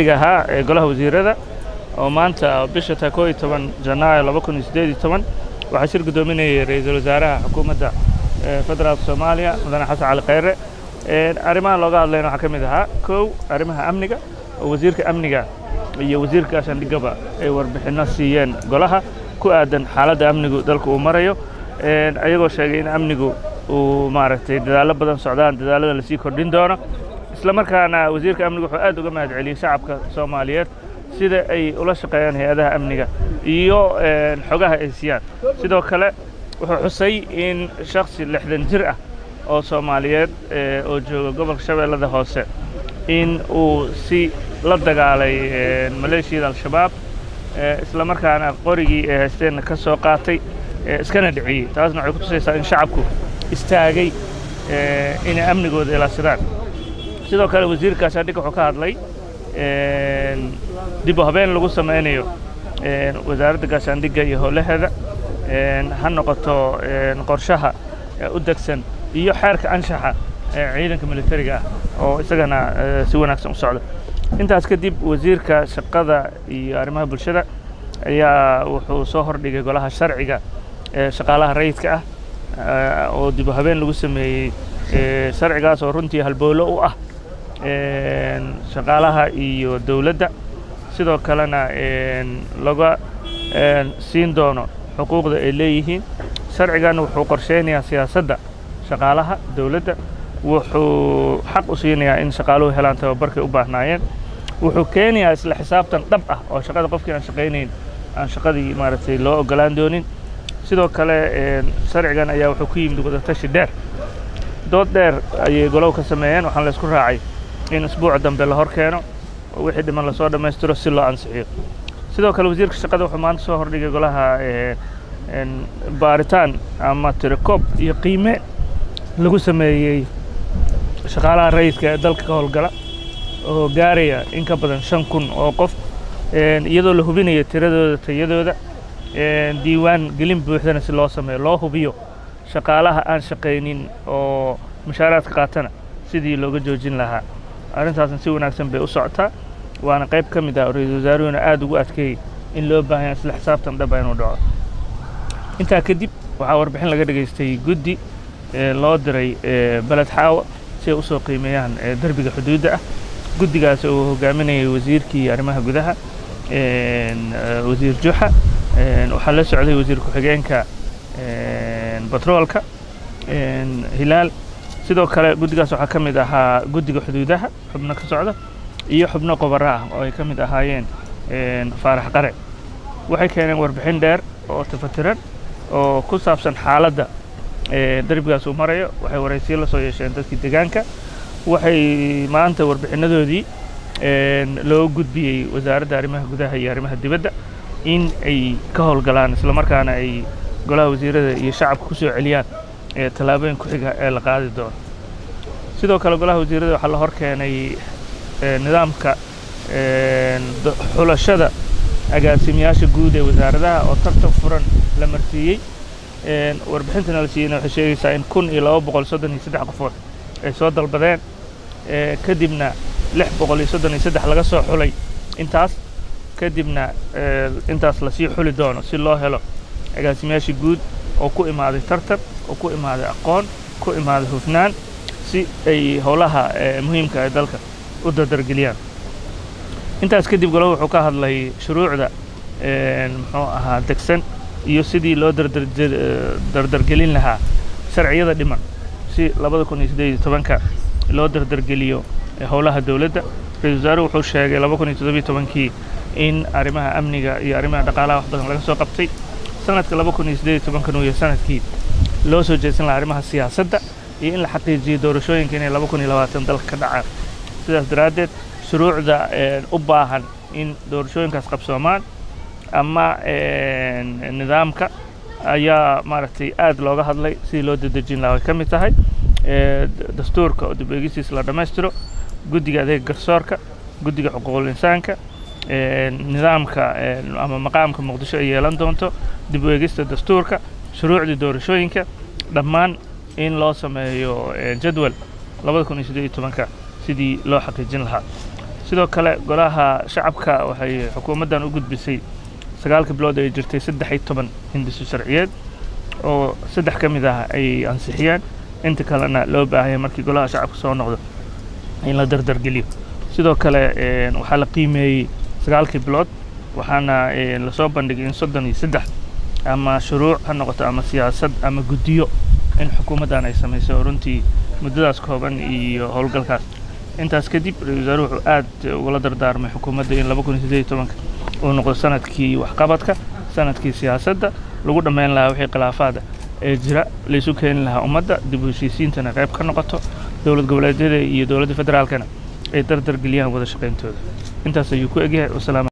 golaha wasiirada oo maanta bisha 11 Janaayo 2018 waxaa shir gudoominayay ra'iisul wasaaraha xukuumadda federaalka Soomaaliya Mudane Xasan Cali Khayre arrimaha looga hadlayna waxaa kamid ahaa koow arrimaha amniga oo wasiirka amniga iyo wasiirka gaashaandhigaba ay warbixino siiyeen golaha ku aadan xaaladda amnigu dalka uu marayo ayagoo sheegay in amnigu uu maaragtay dadaalo badan socdaan dadaalada la sii kordhin doono isla markaana wasiirka amnigu wuxuu aad uga mahad celiyay shacabka Soomaaliyeed sida ay ula shaqeeyaan hay'adaha amniga iyo xogaha ay siiyaan sidoo kale wuxuu xusay in shakhsi 60 jir ah oo Soomaaliyeed oo jooga gobolka Shabeellada Hoose in uu si la dagaalay maleeshiyada al-shabaab isla markaana qorigii ay haysteen ka soo qaatay iskana dhiciyay taasna waxay ku tusaysaa in shacabku istaagay in amnigooda ilaashadaan sidoo kale wasiirka gaashaandhigga wuxuu ka hadlay dib u habeen lagu sameynayo wasaaradda gaashaandhigga iyo howlaheeda ha noqoto qorshaha u degsan iyo xeerka anshaxa ciidanka militariga ah oo isagana si wanaagsan u socda intaas kadib wasiirka shaqada iyo arrimaha bulshada ayaa wuxuu soo hordhigay golaha sharciga shaqaalaha rayidka ah oo dib u habeen lagu sameeyay sharcigaas oo runtii halbowlo u ah shaqaalaha iyo dawladda sidoo kalena laga siin doono xuquuqda ay leeyihiin sharcigan wuxuu qorsheynayaa siyaasadda shaqaalaha dawladda wuxuu xaq u siinayaa in shaqaaluhu helaan tababarkay u baahnaayeen wuxuu keenayaa isla xisaabtan dhab ah oo shaqada qofkii aan shaqaynayn aan shaqadii maaragtay loo ogolaan doonin sidoo kale sharcigan ayaa wuxuu ku yimid wadatashi dheer dood dheer ayay golow ka sameeyeen waxaan la isku raacay in isbuuca dambe la hor keeno oo wixii dhiman la soo dhammaystiro si loo ansixiyo sidoo kale wasiirka shaqada wuxuu maanta soo hordhigay golaha baaritaan ama tirakoob iyo qiime lagu sameeyey shaqaalaha rayidka ee dalka ka howlgala oo gaaraya in ka badan 5,000 oo qof iyadoo la hubinayo tiradooda tayadooda diiwaan gelin buuxdana si loo sameeyo loo hubiyo shaqaalaha aan shaqaynin oo mushaaraadka qaatana sidii looga joojin lahaa arrintaasna si wanaagsan bay u socotaa waana qayb ka mid ah ra'iisul wasaaruhuna aad ugu adkeeyay in loo baahan yahay isla xisaabtan dhab ah inuu dhaco intaa kadib waxaa warbixin laga dhageystay guddi loo diray balad xaawa si ay u soo qiimeeyaan darbiga xuduudda ah guddigaas uu hogaaminayay wasiirkii arrimaha gudaha wasiir Juxa waxaa la socday wasiir ku-xigeenka batroolka Hilaal sidoo kale guddigaas waxaa ka mid ahaa guddiga xuduudaha xubno ka socda iyo xubno qobaro ah oo ay ka mid ahaayeen Faarax Qare waxay keeneen warbixin dheer oo tafatiran oo ku saabsan xaaladda darbigaas uu marayo waxay waraysiyo la soo yeesheen dadkii deegaanka waxay maanta warbixinadoodii loo gudbiyey wasaaradda arrimaha gudaha iyo arrimaha dibadda in ay ka howlgalaan isla markaana ay golaha wasiirada iyo shacabka ku soo celiyaan tallaabooyin ku xiga ee la qaadi doono sidoo kale golaha wasiirada waxaa la hor keenay nidaamka xulashada agaasimayaasha guud ee wasaaradaha oo tartan furan la marsiiyey warbixintana la siiyeyna waxay sheegaysaa in 1233 qofood ay soo dalbadeen kadibna 633 laga soo xulay intaas kadibna intaas la sii xuli doono si loo helo agaasimayaasha guud oo ku imaaday tartan oo ku imaaday aqoon ku imaaday hufnaan si ay howlaha muhiimka ah dalka u dardargeliyaan intaas kadib golaha wuxuu ka hadlay shuruucda muxuu ahaa degsan iyo sidii loo dardargelin lahaa sharciyada dhiman si 2018 loo dardargeliyo howlaha dawladda ra'iisul wasaaruhu wuxuu sheegay 2017 in arrimaha amniga iyo arrimaha dhaqaalaha wax badan laga soo qabtay sanadka 2018 uu yahay sanadkii loo soo jeedsan lahaa arrimaha siyaasadda iyo in la xaqiijiyo doorashooyinka inay 2020 dalka ka dhacaan sidaas daraaddeed shuruucda u baahan in doorashooyinkaas qabsoomaan ama nidaamka ayaa maaragtay aad looga hadlay sidii loo dedejin lahaa way ka mid tahay dastuurka oo dib u eegisiis la dhammaystiro guddiga adeega garsoorka guddiga xuquuqul insaanka nidaamka ama maqaamka muqdisho ay yeelan doonto dib u eegista dastuurka shuruucda doorashooyinka dhammaan in loo sameeyo jadwal 2018 sidii loo xaqiijin lahaa sidoo kale golaha shacabka waxay xukuumaddan u gudbisay 9 bilood ay jirtay 13 hindiso sharciyeed oo 3 ka mid ah ay ansixiyeen inta kalena loo baahay markii golaha shacabka soo noqdo in la dardar geliyo sidoo kale waxaa la qiimeeyay 9 bilood waxaana la soo bandhigay in 33 ama shuruuc ha noqoto ama siyaasad ama guddiyo in xukuumaddan ay sameysay runtii muddadaas kooban iyo howlgalkaas intaas kadib ra'iisul wasaaruhu wuxuu aad ugula dardaarmay xukuumadda in 2018 uu noqdo sanadkii waxqabadka sanadkii siyaasadda lagu dhammayn lahaa wixii khilaafaada ee jira la isu keeni lahaa ummadda dib u heshiisiintana qayb ka noqoto dowlad goboleedyada iyo dowladda federaalkana ay dardar geliyaan wada shaqayntooda intaas ayuu ku egyahay.